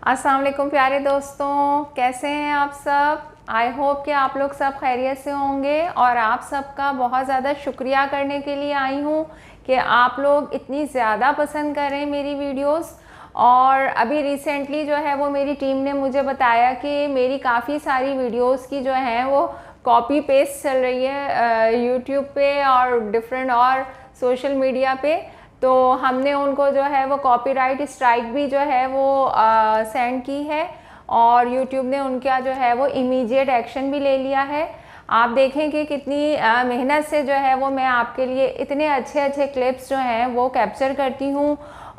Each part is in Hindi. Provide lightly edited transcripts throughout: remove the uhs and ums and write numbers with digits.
अस्सलाम वालेकुम प्यारे दोस्तों, कैसे हैं आप सब। आई होप कि आप लोग सब खैरियत से होंगे और आप सबका बहुत ज़्यादा शुक्रिया करने के लिए आई हूँ कि आप लोग इतनी ज़्यादा पसंद करें मेरी वीडियोस। और अभी रिसेंटली जो है वो मेरी टीम ने मुझे बताया कि मेरी काफ़ी सारी वीडियोस की जो है वो कॉपी पेस्ट चल रही है यूट्यूब पे और डिफरेंट और सोशल मीडिया पे। तो हमने उनको जो है वो कॉपीराइट स्ट्राइक भी जो है वो सेंड की है और यूट्यूब ने उनका जो है वो इमीडिएट एक्शन भी ले लिया है। आप देखें कि कितनी मेहनत से जो है वो मैं आपके लिए इतने अच्छे अच्छे क्लिप्स जो हैं वो कैप्चर करती हूँ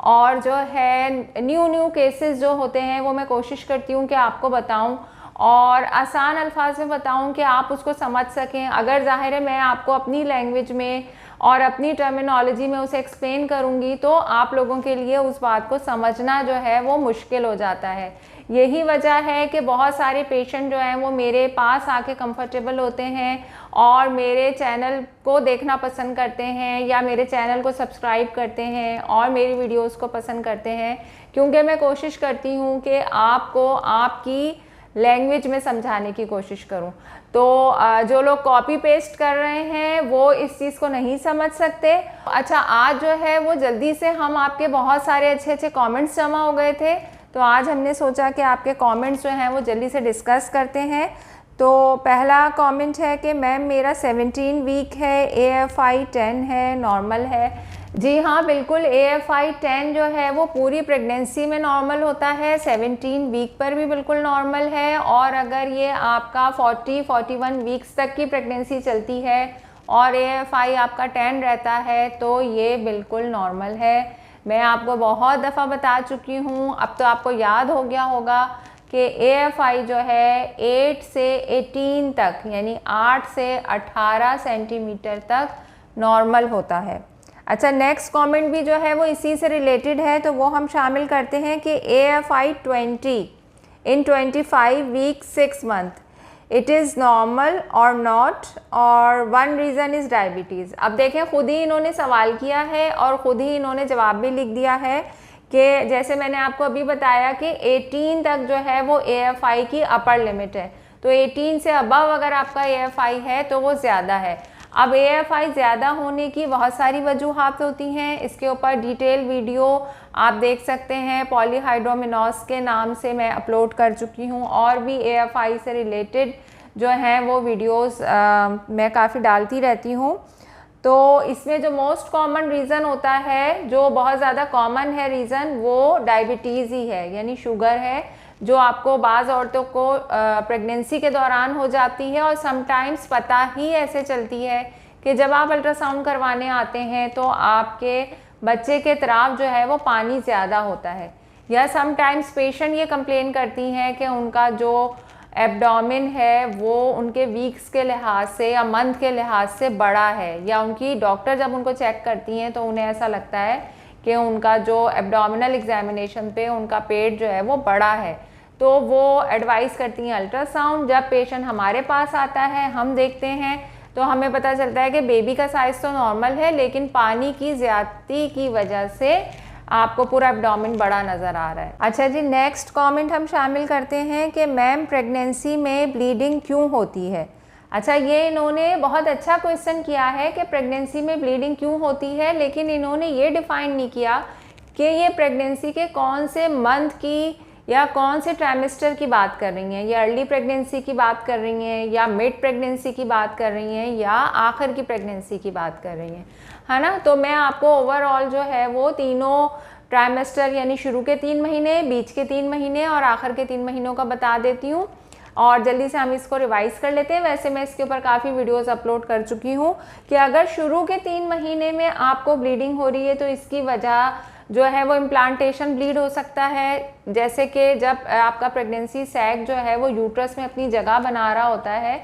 और जो है न्यू केसेस जो होते हैं वो मैं कोशिश करती हूँ कि आपको बताऊँ और आसान अल्फाज में बताऊं कि आप उसको समझ सकें। अगर ज़ाहिर है मैं आपको अपनी लैंग्वेज में और अपनी टर्मिनोलॉजी में उसे एक्सप्लेन करूंगी तो आप लोगों के लिए उस बात को समझना जो है वो मुश्किल हो जाता है। यही वजह है कि बहुत सारे पेशेंट जो हैं वो मेरे पास आके कंफर्टेबल होते हैं और मेरे चैनल को देखना पसंद करते हैं या मेरे चैनल को सब्सक्राइब करते हैं और मेरी वीडियोज़ को पसंद करते हैं, क्योंकि मैं कोशिश करती हूँ कि आपको आपकी लैंग्वेज में समझाने की कोशिश करूं। तो जो लोग कॉपी पेस्ट कर रहे हैं वो इस चीज़ को नहीं समझ सकते। अच्छा, आज जो है वो जल्दी से हम आपके बहुत सारे अच्छे अच्छे कमेंट्स जमा हो गए थे, तो आज हमने सोचा कि आपके कमेंट्स जो हैं वो जल्दी से डिस्कस करते हैं। तो पहला कमेंट है कि मैम मेरा 17 वीक है, AFI 10 है, नॉर्मल है। जी हाँ, बिल्कुल AFI 10 जो है वो पूरी प्रेगनेंसी में नॉर्मल होता है, 17 वीक पर भी बिल्कुल नॉर्मल है। और अगर ये आपका 40-41 वीक्स तक की प्रेगनेंसी चलती है और AFI आपका 10 रहता है तो ये बिल्कुल नॉर्मल है। मैं आपको बहुत दफ़ा बता चुकी हूँ, अब तो आपको याद हो गया होगा कि AFI जो है 8 से 18 तक यानी 8 से 18 सेंटीमीटर तक नॉर्मल होता है। अच्छा, नेक्स्ट कमेंट भी जो है वो इसी से रिलेटेड है, तो वो हम शामिल करते हैं कि AFI 20 in 25 week 6 month it is normal और नॉट और वन रीज़न इज़ डायबिटीज़। अब देखें, खुद ही इन्होंने सवाल किया है और ख़ुद ही इन्होंने जवाब भी लिख दिया है कि जैसे मैंने आपको अभी बताया कि 18 तक जो है वो AFI की अपर लिमिट है, तो 18 से अबव अगर आपका AFI है तो वो ज़्यादा है। अब AFI ज़्यादा होने की बहुत सारी वजूहात होती हैं, इसके ऊपर डिटेल वीडियो आप देख सकते हैं, पॉलीहाइड्रोमिनोस के नाम से मैं अपलोड कर चुकी हूँ और भी AFI से रिलेटेड जो हैं वो वीडियोस मैं काफ़ी डालती रहती हूँ। तो इसमें जो मोस्ट कॉमन रीज़न होता है, जो बहुत ज़्यादा कॉमन है रीज़न, वो डायबिटीज़ ही है, यानी शुगर है, जो आपको बाज़ औरतों को प्रेगनेंसी के दौरान हो जाती है और समटाइम्स पता ही ऐसे चलती है कि जब आप अल्ट्रासाउंड करवाने आते हैं तो आपके बच्चे के तराफ जो है वो पानी ज़्यादा होता है, या समटाइम्स पेशेंट ये कंप्लेन करती हैं कि उनका जो एब्डोमेन है वो उनके वीक्स के लिहाज से या मंथ के लिहाज से बड़ा है, या उनकी डॉक्टर जब उनको चेक करती हैं तो उन्हें ऐसा लगता है कि उनका जो एब्डोमिनल एग्जामिनेशन पे उनका पेट जो है वो बड़ा है, तो वो एडवाइस करती हैं अल्ट्रासाउंड। जब पेशेंट हमारे पास आता है, हम देखते हैं तो हमें पता चलता है कि बेबी का साइज़ तो नॉर्मल है लेकिन पानी की ज़्यादती की वजह से आपको पूरा एब्डोमेन बड़ा नज़र आ रहा है। अच्छा जी, नेक्स्ट कमेंट हम शामिल करते हैं कि मैम प्रेगनेंसी में ब्लीडिंग क्यों होती है। अच्छा, ये इन्होंने बहुत अच्छा क्वेश्चन किया है कि प्रेगनेंसी में ब्लीडिंग क्यों होती है, लेकिन इन्होंने ये डिफ़ाइन नहीं किया कि ये प्रेगनेंसी के कौन से मंथ की या कौन से ट्राइमेस्टर की बात कर रही हैं, या अर्ली प्रेगनेंसी की बात कर रही हैं, या मिड प्रेगनेंसी की बात कर रही हैं, या आखिर की प्रेगनेंसी की बात कर रही हैं, है ना। तो मैं आपको ओवरऑल जो है वो तीनों ट्राइमेस्टर यानी शुरू के 3 महीने, बीच के 3 महीने और आखिर के 3 महीनों का बता देती हूँ और जल्दी से हम इसको रिवाइज़ कर लेते हैं। वैसे मैं इसके ऊपर काफ़ी वीडियोस अपलोड कर चुकी हूँ कि अगर शुरू के 3 महीने में आपको ब्लीडिंग हो रही है तो इसकी वजह जो है वो इम्प्लांटेशन ब्लीड हो सकता है। जैसे कि जब आपका प्रेगनेंसी सैक जो है वो यूट्रस में अपनी जगह बना रहा होता है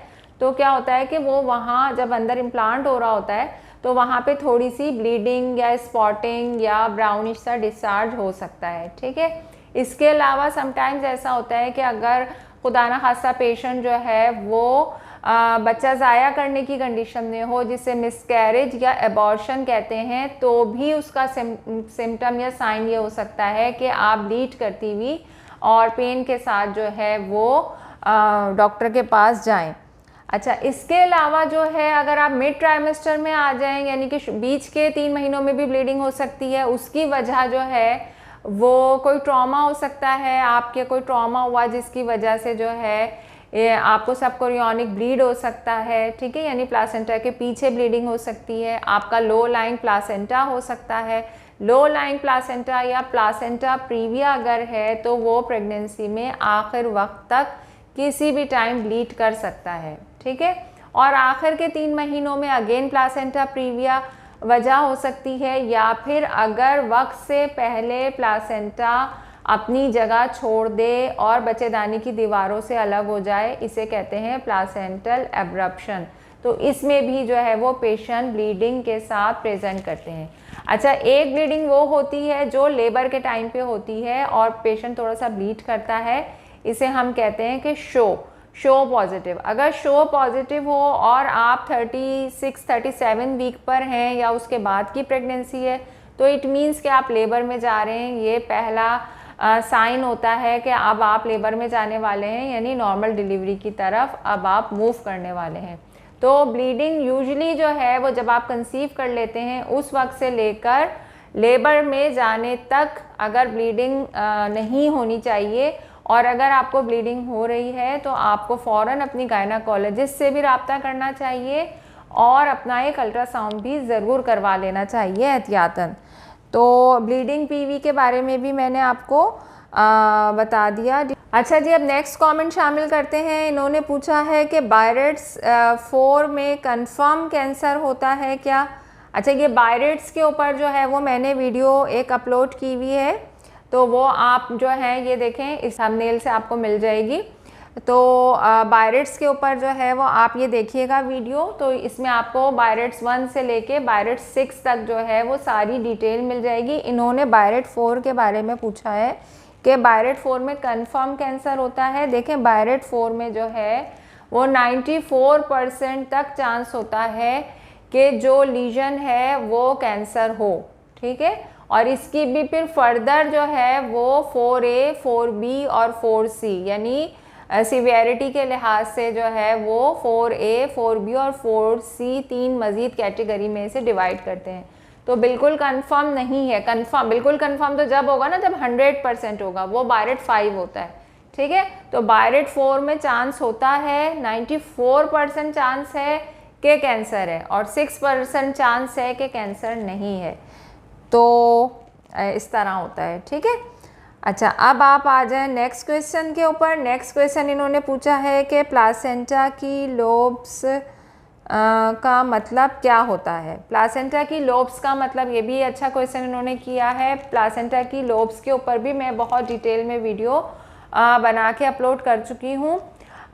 तो क्या होता है कि वो वहाँ जब अंदर इम्प्लांट हो रहा होता है तो वहाँ पे थोड़ी सी ब्लीडिंग या स्पॉटिंग या ब्राउनिश सा डिस्चार्ज हो सकता है, ठीक है। इसके अलावा समटाइम्स ऐसा होता है कि अगर खुदा ना खास्ता पेशेंट जो है वो बच्चा ज़ाया करने की कंडीशन में हो, जिसे मिसकैरेज या एबॉर्शन कहते हैं, तो भी उसका सिम्टम या साइन ये हो सकता है कि आप ब्लीड करती हुई और पेन के साथ जो है वो डॉक्टर के पास जाएं। अच्छा, इसके अलावा जो है अगर आप मिड ट्राइमेस्टर में आ जाएं, यानी कि बीच के 3 महीनों में भी ब्लीडिंग हो सकती है, उसकी वजह जो है वो कोई ट्रॉमा हो सकता है, आपके कोई ट्रॉमा हुआ जिसकी वजह से जो है ये आपको सबकोरियोनिक ब्लीड हो सकता है, ठीक है, यानी प्लासेंटा के पीछे ब्लीडिंग हो सकती है, आपका लो लाइंग प्लासेंटा हो सकता है। लो लाइंग प्लासेंटा या प्लासेंटा प्रीविया अगर है तो वो प्रेगनेंसी में आखिर वक्त तक किसी भी टाइम ब्लीड कर सकता है, ठीक है। और आखिर के 3 महीनों में अगेन प्लासेंटा प्रीविया वजह हो सकती है, या फिर अगर वक्त से पहले प्लासेंटा अपनी जगह छोड़ दे और बच्चेदानी की दीवारों से अलग हो जाए, इसे कहते हैं प्लासेंटल एब्रप्शन। तो इसमें भी जो है वो पेशेंट ब्लीडिंग के साथ प्रेजेंट करते हैं। अच्छा, एक ब्लीडिंग वो होती है जो लेबर के टाइम पे होती है और पेशेंट थोड़ा सा ब्लीड करता है, इसे हम कहते हैं कि शो पॉजिटिव। अगर शो पॉजिटिव हो और आप 36-37 वीक पर हैं या उसके बाद की प्रेगनेंसी है, तो इट मीन्स कि आप लेबर में जा रहे हैं। ये पहला साइन होता है कि अब आप लेबर में जाने वाले हैं, यानी नॉर्मल डिलीवरी की तरफ अब आप मूव करने वाले हैं। तो ब्लीडिंग यूजुअली जो है वो जब आप कंसीव कर लेते हैं उस वक्त से लेकर लेबर में जाने तक अगर ब्लीडिंग नहीं होनी चाहिए, और अगर आपको ब्लीडिंग हो रही है तो आपको फ़ौरन अपनी गायनाकोलॉजिस्ट से भी रब्ता करना चाहिए और अपना एक अल्ट्रासाउंड भी ज़रूर करवा लेना चाहिए एहतियातन। तो ब्लीडिंग पीवी के बारे में भी मैंने आपको बता दिया। अच्छा जी, अब नेक्स्ट कमेंट शामिल करते हैं। इन्होंने पूछा है कि बायरेट्स 4 में कंफर्म कैंसर होता है क्या? अच्छा, ये बायरेट्स के ऊपर जो है वो मैंने वीडियो एक अपलोड की हुई है, तो वो आप जो है ये देखें, इस थंबनेल से आपको मिल जाएगी। तो बायरेट्स के ऊपर जो है वो आप ये देखिएगा वीडियो, तो इसमें आपको बायरेट्स 1 से लेके बायरेट्स 6 तक जो है वो सारी डिटेल मिल जाएगी। इन्होंने बायरेट 4 के बारे में पूछा है कि बायरेट 4 में कंफर्म कैंसर होता है। देखें, बायरेट 4 में जो है वो 94% तक चांस होता है कि जो लीजन है वो कैंसर हो, ठीक है। और इसकी भी फिर फर्दर जो है वो 4A, 4B और 4C, यानी सीवियरिटी के लिहाज से जो है वो 4A, 4B और 4C 3 मज़ीद कैटेगरी में से डिवाइड करते हैं। तो बिल्कुल कंफर्म नहीं है। बिल्कुल कंफर्म तो जब होगा ना जब 100% होगा, वो बायरेट 5 होता है, ठीक है। तो बायरेट 4 में चांस होता है, 94% चांस है कि कैंसर है और 6% चांस है कि कैंसर नहीं है। तो इस तरह होता है, ठीक है। अच्छा, अब आप आ जाएं नेक्स्ट क्वेश्चन के ऊपर। नेक्स्ट क्वेश्चन इन्होंने पूछा है कि प्लासेंटा की लोब्स का मतलब क्या होता है? प्लासेंटा की लोब्स का मतलब, ये भी अच्छा क्वेश्चन इन्होंने किया है। प्लासेंटा की लोब्स के ऊपर भी मैं बहुत डिटेल में वीडियो बना के अपलोड कर चुकी हूँ।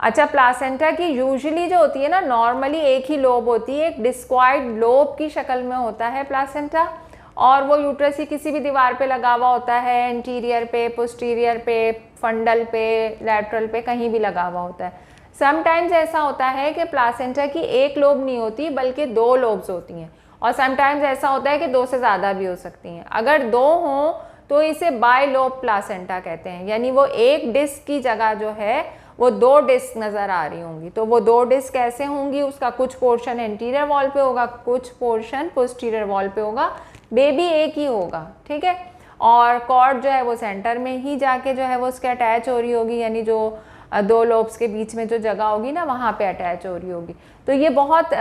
अच्छा, प्लासेंटा की यूजुअली जो होती है ना, नॉर्मली एक ही लोब होती है, एक डिस्क्वाइड लोब की शक्ल में होता है प्लासेंटा, और वो यूट्रस की किसी भी दीवार पे लगा हुआ होता है, एंटीरियर पे, पोस्टीरियर पे, फंडल पे, लैटरल पे, कहीं भी लगा हुआ होता है। समटाइम्स ऐसा होता है कि प्लासेंटा की एक लोब नहीं होती बल्कि 2 लोब्स होती हैं, और समटाइम्स ऐसा होता है कि 2 से ज़्यादा भी हो सकती हैं। अगर 2 हों तो इसे बाय लोब प्लासेंटा कहते हैं, यानी वो एक डिस्क की जगह जो है वो 2 डिस्क नज़र आ रही होंगी। तो वो 2 डिस्क कैसे होंगी? उसका कुछ पोर्शन एंटीरियर वॉल पे होगा, कुछ पोर्शन पोस्टीरियर वॉल पे होगा, बेबी एक ही होगा, ठीक है। और कॉर्ड जो है वो सेंटर में ही जाके जो है वो उसके अटैच हो रही होगी, यानी जो 2 लोब्स के बीच में जो जगह होगी ना, वहाँ पे अटैच हो रही होगी। तो ये बहुत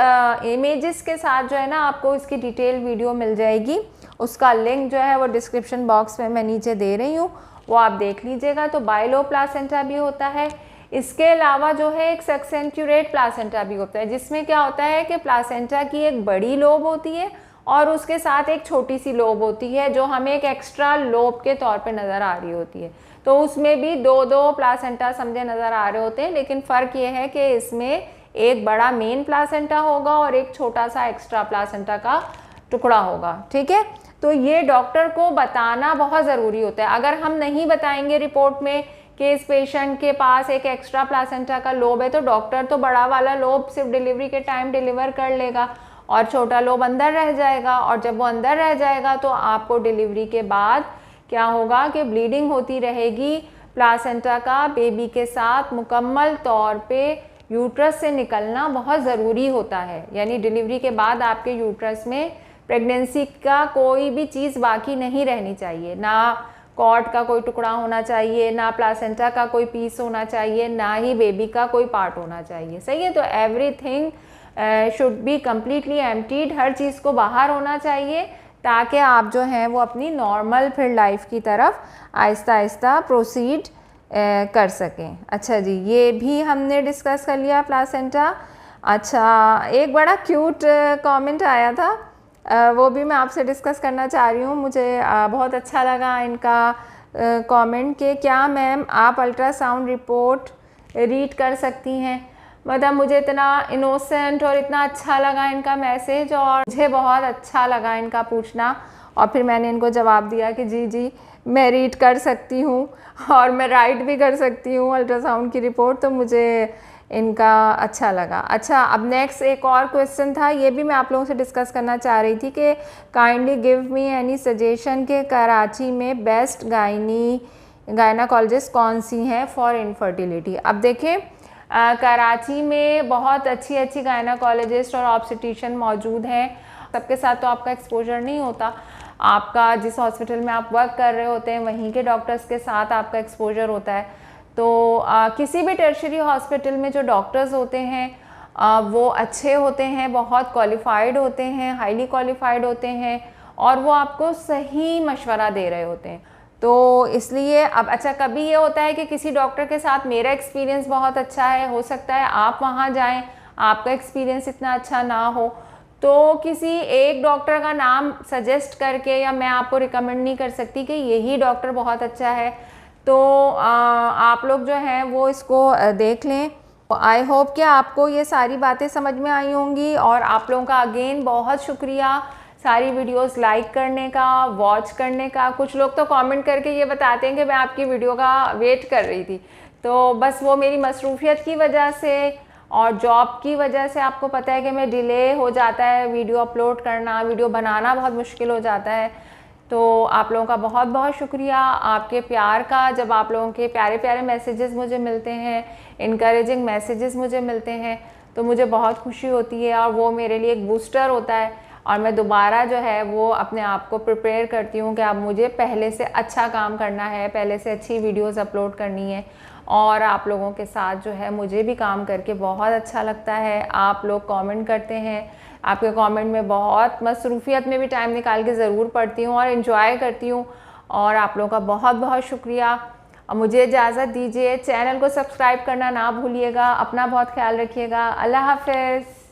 इमेजेस के साथ जो है ना आपको इसकी डिटेल वीडियो मिल जाएगी। उसका लिंक जो है वो डिस्क्रिप्शन बॉक्स में मैं नीचे दे रही हूँ, वो आप देख लीजिएगा। तो बायलोब प्लासेंटा भी होता है। इसके अलावा जो है एक सक्सेंट्यूरेट प्लासेंटा भी होता है, जिसमें क्या होता है कि प्लासेंटा की एक बड़ी लोब होती है और उसके साथ एक छोटी सी लोब होती है जो हमें एक एक्स्ट्रा लोब के तौर पे नज़र आ रही होती है। तो उसमें भी 2-2 प्लासेंटा समझे नज़र आ रहे होते हैं, लेकिन फ़र्क ये है कि इसमें एक बड़ा मेन प्लासेंटा होगा और एक छोटा सा एक्स्ट्रा प्लासेंटा का टुकड़ा होगा, ठीक है। तो ये डॉक्टर को बताना बहुत ज़रूरी होता है। अगर हम नहीं बताएंगे रिपोर्ट में कि इस पेशेंट के पास एक एक्स्ट्रा प्लासेंटा का लोब है, तो डॉक्टर तो बड़ा वाला लोब सिर्फ डिलीवरी के टाइम डिलीवर कर लेगा और छोटा लोब अंदर रह जाएगा, और जब वो अंदर रह जाएगा तो आपको डिलीवरी के बाद क्या होगा कि ब्लीडिंग होती रहेगी, प्लासेंटा का बेबी के साथ मुकम्मल तौर पे यूट्रस से निकलना बहुत ज़रूरी होता है। यानी डिलीवरी के बाद आपके यूट्रस में प्रेगनेंसी का कोई भी चीज़ बाकी नहीं रहनी चाहिए, ना कॉर्ड का कोई टुकड़ा होना चाहिए, ना प्लासेंटा का कोई पीस होना चाहिए, ना ही बेबी का कोई पार्ट होना चाहिए। सही है, तो everything should be completely emptied, हर चीज़ को बाहर होना चाहिए ताकि आप जो हैं वो अपनी नॉर्मल फिर लाइफ की तरफ आहिस्ता आहिस्ता प्रोसीड कर सकें। अच्छा जी, ये भी हमने डिस्कस कर लिया प्लासेंटा। अच्छा, एक बड़ा क्यूट कमेंट आया था, वो भी मैं आपसे डिस्कस करना चाह रही हूँ। मुझे बहुत अच्छा लगा इनका कमेंट कि क्या मैम आप अल्ट्रासाउंड रिपोर्ट रीड कर सकती हैं। मतलब मुझे इतना इनोसेंट और इतना अच्छा लगा इनका मैसेज, और मुझे बहुत अच्छा लगा इनका पूछना, और फिर मैंने इनको जवाब दिया कि जी जी मैं रीड कर सकती हूँ और मैं राइट भी कर सकती हूँ अल्ट्रासाउंड की रिपोर्ट। तो मुझे इनका अच्छा लगा। अच्छा, अब नेक्स्ट एक और क्वेश्चन था, ये भी मैं आप लोगों से डिस्कस करना चाह रही थी कि kindly give me any suggestion के कराची में बेस्ट गायनाकोलॉजिस्ट कौन सी हैं फॉर इनफर्टिलिटी। अब देखें, कराची में बहुत अच्छी अच्छी गायनाकोलॉजिस्ट और ऑब्स्टेट्रिशियन मौजूद हैं। सबके साथ तो आपका एक्सपोजर नहीं होता, आपका जिस हॉस्पिटल में आप वर्क कर रहे होते हैं वहीं के डॉक्टर्स के साथ आपका एक्सपोजर होता है। तो किसी भी टर्शरी हॉस्पिटल में जो डॉक्टर्स होते हैं वो अच्छे होते हैं, बहुत क्वालिफाइड होते हैं, हाईली क्वालिफाइड होते हैं, और वो आपको सही मशवरा दे रहे होते हैं। तो इसलिए अब अच्छा, कभी ये होता है कि किसी डॉक्टर के साथ मेरा एक्सपीरियंस बहुत अच्छा है, हो सकता है आप वहाँ जाएं, आपका एक्सपीरियंस इतना अच्छा ना हो, तो किसी एक डॉक्टर का नाम सजेस्ट करके या मैं आपको रिकमेंड नहीं कर सकती कि यही डॉक्टर बहुत अच्छा है। तो आप लोग जो हैं वो इसको देख लें। आई होप कि आपको ये सारी बातें समझ में आई होंगी, और आप लोगों का अगेन बहुत शुक्रिया सारी वीडियोस लाइक करने का, वॉच करने का। कुछ लोग तो कमेंट करके ये बताते हैं कि मैं आपकी वीडियो का वेट कर रही थी, तो बस वो मेरी मसरूफियत की वजह से और जॉब की वजह से, आपको पता है कि मैं डिले हो जाता है, वीडियो अपलोड करना, वीडियो बनाना बहुत मुश्किल हो जाता है। तो आप लोगों का बहुत बहुत शुक्रिया, आपके प्यार का। जब आप लोगों के प्यारे प्यारे मैसेजेस मुझे मिलते हैं, इनकरेजिंग मैसेजेस मुझे मिलते हैं, तो मुझे बहुत खुशी होती है, और वो मेरे लिए एक बूस्टर होता है, और मैं दोबारा जो है वो अपने आप को प्रिपेयर करती हूँ कि अब मुझे पहले से अच्छा काम करना है, पहले से अच्छी वीडियोस अपलोड करनी है। और आप लोगों के साथ जो है मुझे भी काम करके बहुत अच्छा लगता है। आप लोग कमेंट करते हैं, आपके कमेंट में बहुत मसरूफियत में भी टाइम निकाल के ज़रूर पढ़ती हूँ और इन्जॉय करती हूँ, और आप लोगों का बहुत बहुत शुक्रिया। अब मुझे इजाज़त दीजिए, चैनल को सब्सक्राइब करना ना भूलिएगा, अपना बहुत ख्याल रखिएगा। अल्लाह हाफ़िज़।